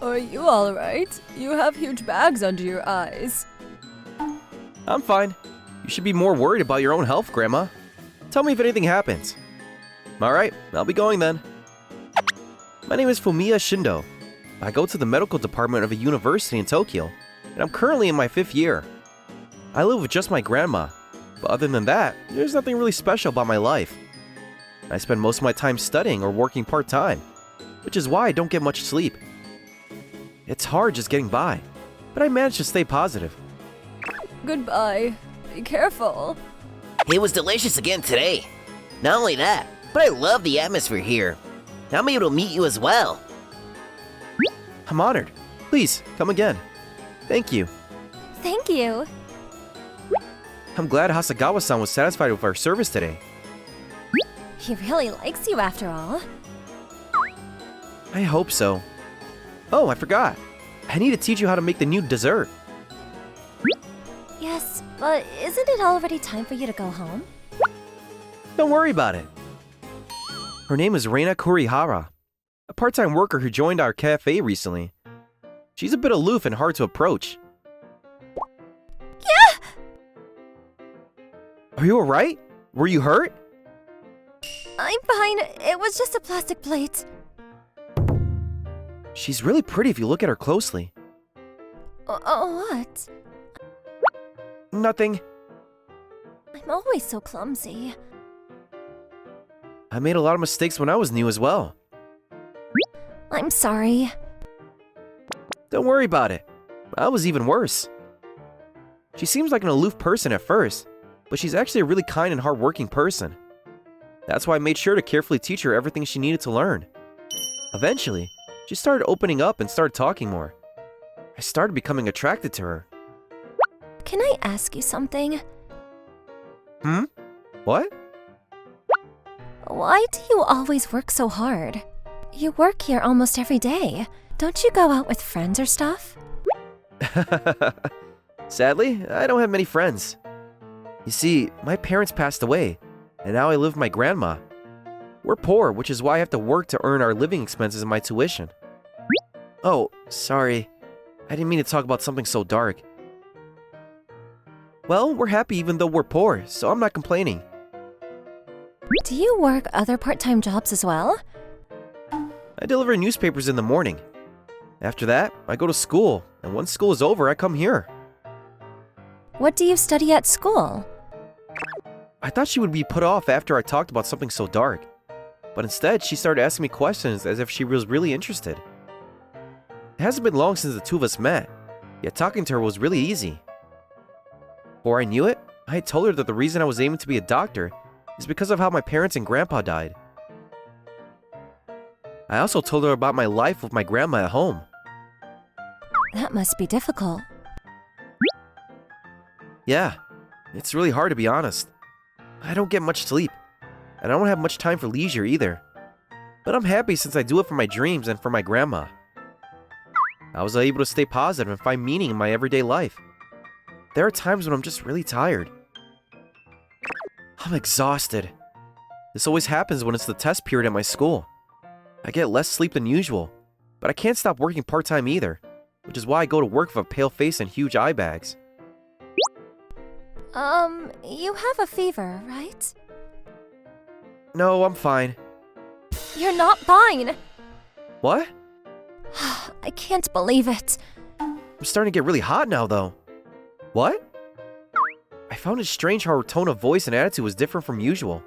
Are you alright? You have huge bags under your eyes. I'm fine. You should be more worried about your own health, Grandma. Tell me if anything happens. Alright, I'll be going then. My name is Fumiya Shindo. I go to the medical department of a university in Tokyo, and I'm currently in my 5th year. I live with just my grandma, but other than that, there's nothing really special about my life. I spend most of my time studying or working part-time, which is why I don't get much sleep. It's hard just getting by, but I manage to stay positive. Goodbye. Be careful. It was delicious again today. Not only that, but I love the atmosphere here. I'm able to meet you as well. I'm honored. Please, come again. Thank you. Thank you. I'm glad Hasegawa-san was satisfied with our service today. He really likes you after all. I hope so. Oh, I forgot. I need to teach you how to make the new dessert. Yes, but isn't it already time for you to go home? Don't worry about it. Her name is Reina Kurihara, a part-time worker who joined our cafe recently. She's a bit aloof and hard to approach. Yeah! Are you alright? Were you hurt? I'm fine. It was just a plastic plate. She's really pretty if you look at her closely. What? Nothing. I'm always so clumsy. I made a lot of mistakes when I was new as well. I'm sorry. Don't worry about it. I was even worse. She seems like an aloof person at first, but she's actually a really kind and hardworking person. That's why I made sure to carefully teach her everything she needed to learn. Eventually, she started opening up and started talking more. I started becoming attracted to her. Can I ask you something? What? Why do you always work so hard? You work here almost every day. Don't you go out with friends or stuff? Sadly, I don't have many friends. You see, my parents passed away, and now I live with my grandma. We're poor, which is why I have to work to earn our living expenses and my tuition. Oh, sorry. I didn't mean to talk about something so dark. Well, we're happy even though we're poor, so I'm not complaining. Do you work other part-time jobs as well? I deliver newspapers in the morning. After that, I go to school, and once school is over, I come here. What do you study at school? I thought she would be put off after I talked about something so dark, but instead she started asking me questions as if she was really interested. It hasn't been long since the two of us met, yet talking to her was really easy. Before I knew it, I had told her that the reason I was aiming to be a doctor is because of how my parents and grandpa died. I also told her about my life with my grandma at home. That must be difficult. Yeah, it's really hard to be honest. I don't get much sleep, and I don't have much time for leisure either. But I'm happy since I do it for my dreams and for my grandma. I was able to stay positive and find meaning in my everyday life. There are times when I'm just really tired. I'm exhausted. This always happens when it's the test period at my school. I get less sleep than usual, but I can't stop working part-time either, which is why I go to work with a pale face and huge eye bags. You have a fever, right? No, I'm fine. You're not fine! What? I can't believe it. I'm starting to get really hot now, though. What? I found it strange how her tone of voice and attitude was different from usual.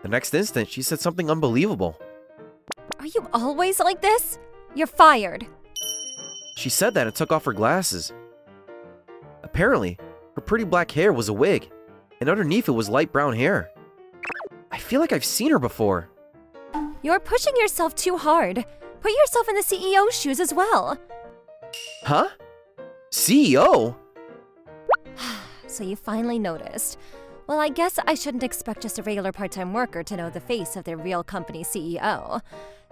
The next instant, she said something unbelievable. Are you always like this? You're fired. She said that and took off her glasses. Apparently, her pretty black hair was a wig, and underneath it was light brown hair. I feel like I've seen her before. You're pushing yourself too hard. Put yourself in the CEO's shoes as well. Huh? CEO? So you finally noticed. Well, I guess I shouldn't expect just a regular part-time worker to know the face of their real company CEO.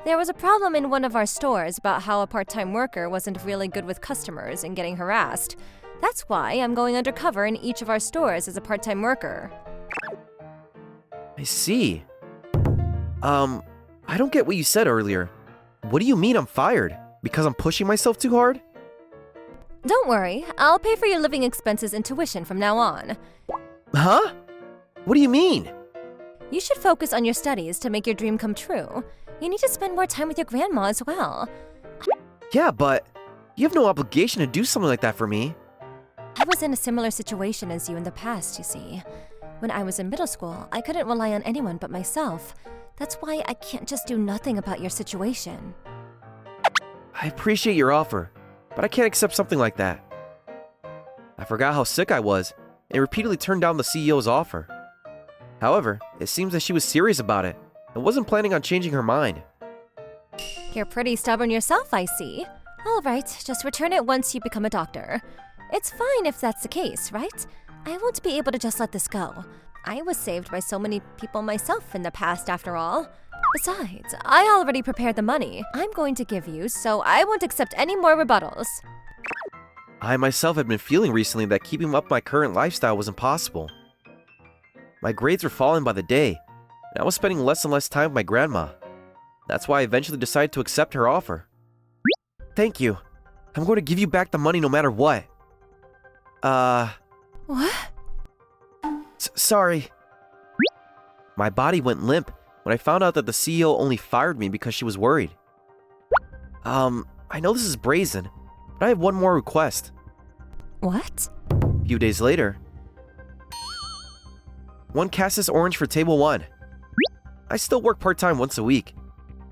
There was a problem in one of our stores about how a part-time worker wasn't really good with customers and getting harassed. That's why I'm going undercover in each of our stores as a part-time worker. I see. I don't get what you said earlier. What do you mean I'm fired? Because I'm pushing myself too hard? Don't worry, I'll pay for your living expenses and tuition from now on. Huh? What do you mean? You should focus on your studies to make your dream come true. You need to spend more time with your grandma as well. Yeah, but you have no obligation to do something like that for me. I was in a similar situation as you in the past, you see. When I was in middle school, I couldn't rely on anyone but myself. That's why I can't just do nothing about your situation. I appreciate your offer, but I can't accept something like that. I forgot how sick I was and repeatedly turned down the CEO's offer. However, it seems that she was serious about it and wasn't planning on changing her mind. You're pretty stubborn yourself, I see. All right, just return it once you become a doctor. It's fine if that's the case, right? I won't be able to just let this go. I was saved by so many people myself in the past, after all. Besides, I already prepared the money I'm going to give you, so I won't accept any more rebuttals. I myself had been feeling recently that keeping up my current lifestyle was impossible. My grades were falling by the day, and I was spending less and less time with my grandma. That's why I eventually decided to accept her offer. Thank you. I'm going to give you back the money no matter what. What? Sorry. My body went limp when I found out that the CEO only fired me because she was worried. I know this is brazen, but I have one more request. What? A few days later. 1 Cassis orange for table 1. I still work part-time once a week.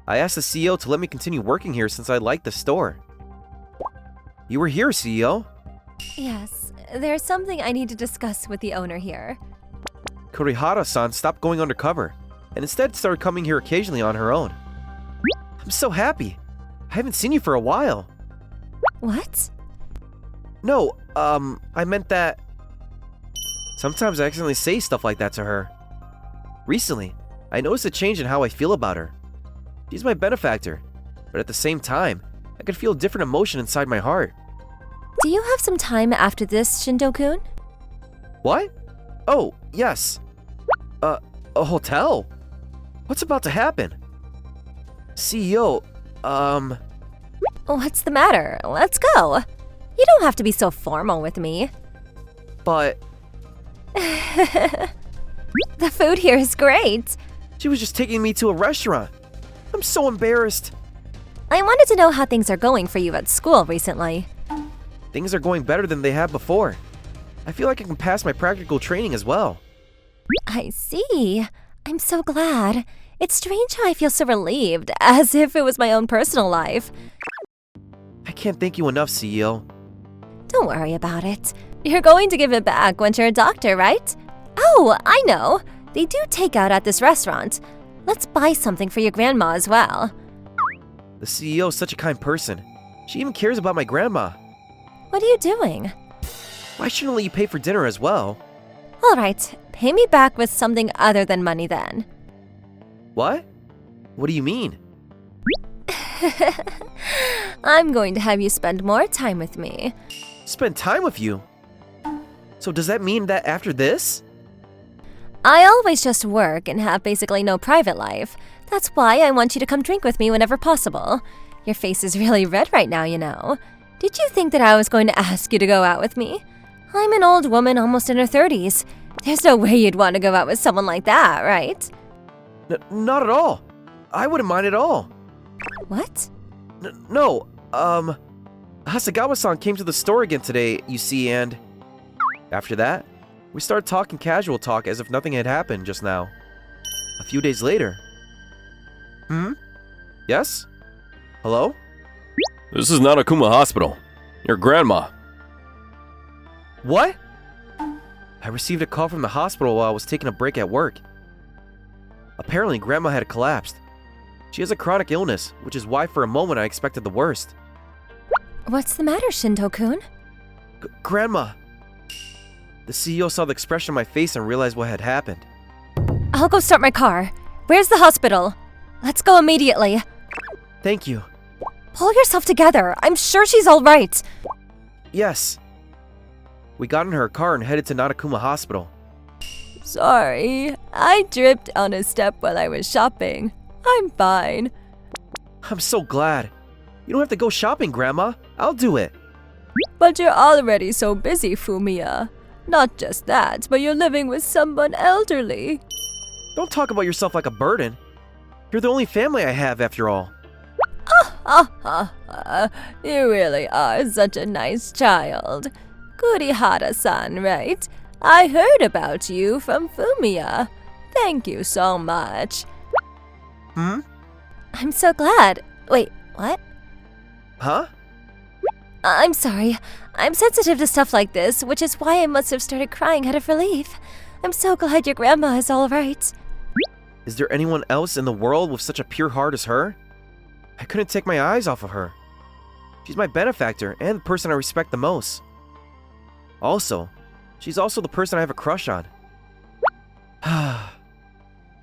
I asked the CEO to let me continue working here since I like the store. You were here, CEO. Yes, there's something I need to discuss with the owner here. Kurihara-san stopped going undercover and instead started coming here occasionally on her own. I'm so happy. I haven't seen you for a while. What? No, I meant that... Sometimes I accidentally say stuff like that to her. Recently, I noticed a change in how I feel about her. She's my benefactor, but at the same time, I could feel a different emotion inside my heart. Do you have some time after this, Shindo-kun? What? Oh, yes. A hotel? What's about to happen? CEO, What's the matter? Let's go. You don't have to be so formal with me. but The food here is great. she was just taking me to a restaurant. I'm so embarrassed. I wanted to know how things are going for you at school recently. Things are going better than they have before. I feel like I can pass my practical training as well. I see. I'm so glad. It's strange how I feel so relieved, as if it was my own personal life. I can't thank you enough, CEO. Don't worry about it. You're going to give it back once you're a doctor, right? Oh, I know. They do takeout at this restaurant. Let's buy something for your grandma as well. The CEO is such a kind person. She even cares about my grandma. What are you doing? Why shouldn't I let you pay for dinner as well? All right, pay me back with something other than money then. What? What do you mean? I'm going to have you spend more time with me. Spend time with you? So does that mean that after this? I always just work and have basically no private life. That's why I want you to come drink with me whenever possible. Your face is really red right now, you know. Did you think that I was going to ask you to go out with me? I'm an old woman almost in her 30s. There's no way you'd want to go out with someone like that, right? Not at all. I wouldn't mind at all. What? No, Hasegawa-san came to the store again today, you see, and... After that, we started talking casual talk as if nothing had happened just now. A few days later... Yes? Hello? This is not a Kuma hospital. Your grandma. What? I received a call from the hospital while I was taking a break at work. Apparently, Grandma had collapsed. She has a chronic illness, which is why for a moment I expected the worst. What's the matter, Shindo-kun? Grandma! The CEO saw the expression on my face and realized what had happened. I'll go start my car. Where's the hospital? Let's go immediately. Thank you. Pull yourself together. I'm sure she's all right. Yes. We got in her car and headed to Nanakuma Hospital. Sorry, I tripped on a step while I was shopping. I'm fine. I'm so glad. You don't have to go shopping, Grandma. I'll do it. But you're already so busy, Fumiya. Not just that, but you're living with someone elderly. Don't talk about yourself like a burden. You're the only family I have, after all. You really are such a nice child. Kurihara-san, right? I heard about you from Fumiya. Thank you so much. I'm so glad. Wait, what? Huh? I'm sorry. I'm sensitive to stuff like this, which is why I must have started crying out of relief. I'm so glad your grandma is all right. Is there anyone else in the world with such a pure heart as her? I couldn't take my eyes off of her. She's my benefactor and the person I respect the most. Also, she's also the person I have a crush on.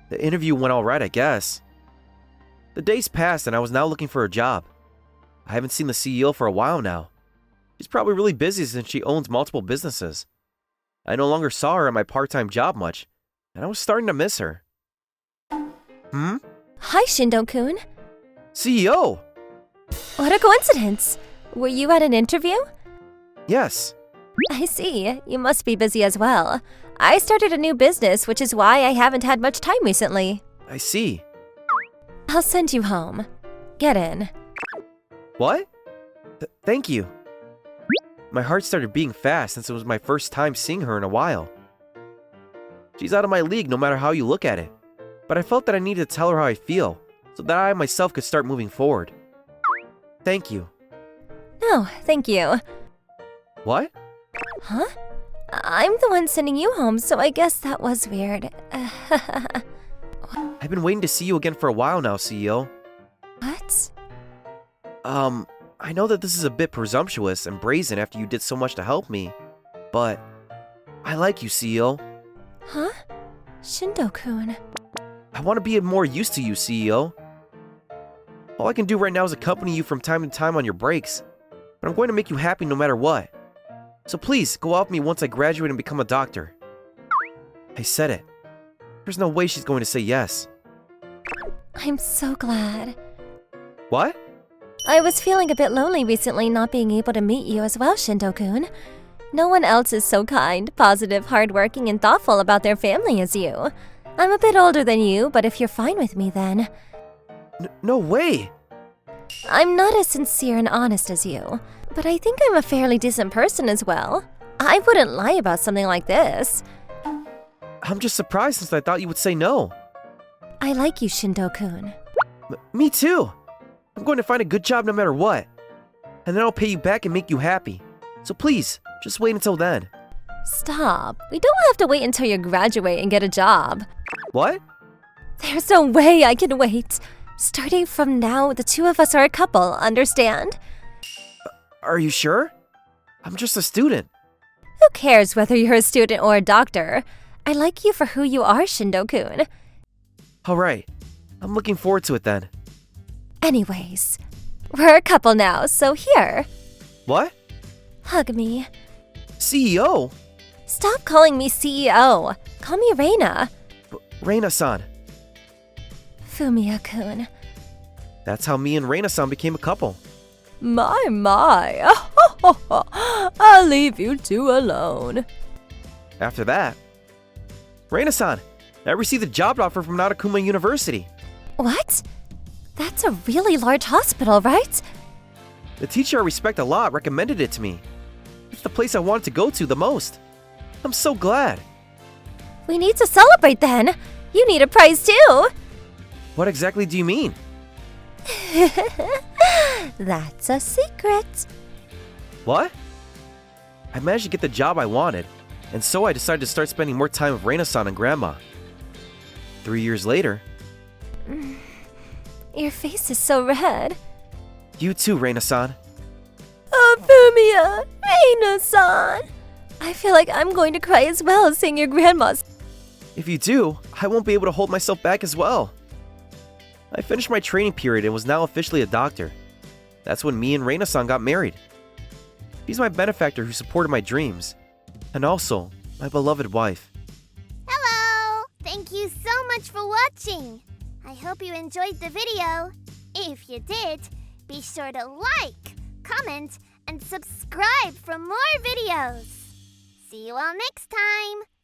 The interview went alright, I guess. The days passed and I was now looking for a job. I haven't seen the CEO for a while now. She's probably really busy since she owns multiple businesses. I no longer saw her at my part-time job much, and I was starting to miss her. Hi, Shindo-kun. CEO! What a coincidence. Were you at an interview? Yes. I see. You must be busy as well. I started a new business, which is why I haven't had much time recently. I see. I'll send you home. Get in. What? Thank you. My heart started beating fast since it was my first time seeing her in a while. She's out of my league no matter how you look at it, but I felt that I needed to tell her how I feel so that I myself could start moving forward. Thank you. No, thank you. What? Huh? I'm the one sending you home, so I guess that was weird. I've been waiting to see you again for a while now, CEO. What? I know that this is a bit presumptuous and brazen after you did so much to help me, but I like you, CEO. Huh? Shindo-kun. I want to be more used to you, CEO. All I can do right now is accompany you from time to time on your breaks, but I'm going to make you happy no matter what. So please, go out with me once I graduate and become a doctor. I said it. There's no way she's going to say yes. I'm so glad. What? I was feeling a bit lonely recently not being able to meet you as well, Shindo-kun. No one else is so kind, positive, hardworking, and thoughtful about their family as you. I'm a bit older than you, but if you're fine with me then. No way! I'm not as sincere and honest as you, but I think I'm a fairly decent person as well. I wouldn't lie about something like this. I'm just surprised since I thought you would say no. I like you, Shindo-kun. Me too! I'm going to find a good job no matter what. And then I'll pay you back and make you happy. So please, just wait until then. Stop. We don't have to wait until you graduate and get a job. What? There's no way I can wait. Starting from now, the two of us are a couple, understand? Are you sure? I'm just a student. Who cares whether you're a student or a doctor? I like you for who you are, Shindo-kun. Alright, I'm looking forward to it then. Anyways, we're a couple now, so here. What? Hug me. CEO? Stop calling me CEO. Call me Reina. Reina-san. Fumiya-kun. That's how me and Reina-san became a couple. My. I'll leave you two alone. After that, Reina-san, I received a job offer from Kuma University. What? That's a really large hospital, right? The teacher I respect a lot recommended it to me. It's the place I wanted to go to the most. I'm so glad. We need to celebrate then. You need a prize too. What exactly do you mean? That's a secret. What? I managed to get the job I wanted, and so I decided to start spending more time with Reina-san and Grandma. 3 years later... Your face is so red. You too, Reina-san. Oh, Fumiya! Reina-san! I feel like I'm going to cry as well seeing your grandma's. If you do, I won't be able to hold myself back as well. I finished my training period and was now officially a doctor. That's when me and Reina-san got married. She's my benefactor who supported my dreams, and also my beloved wife. Hello! Thank you so much for watching. I hope you enjoyed the video. If you did, Be sure to like, comment, and subscribe for more videos. See you all next time.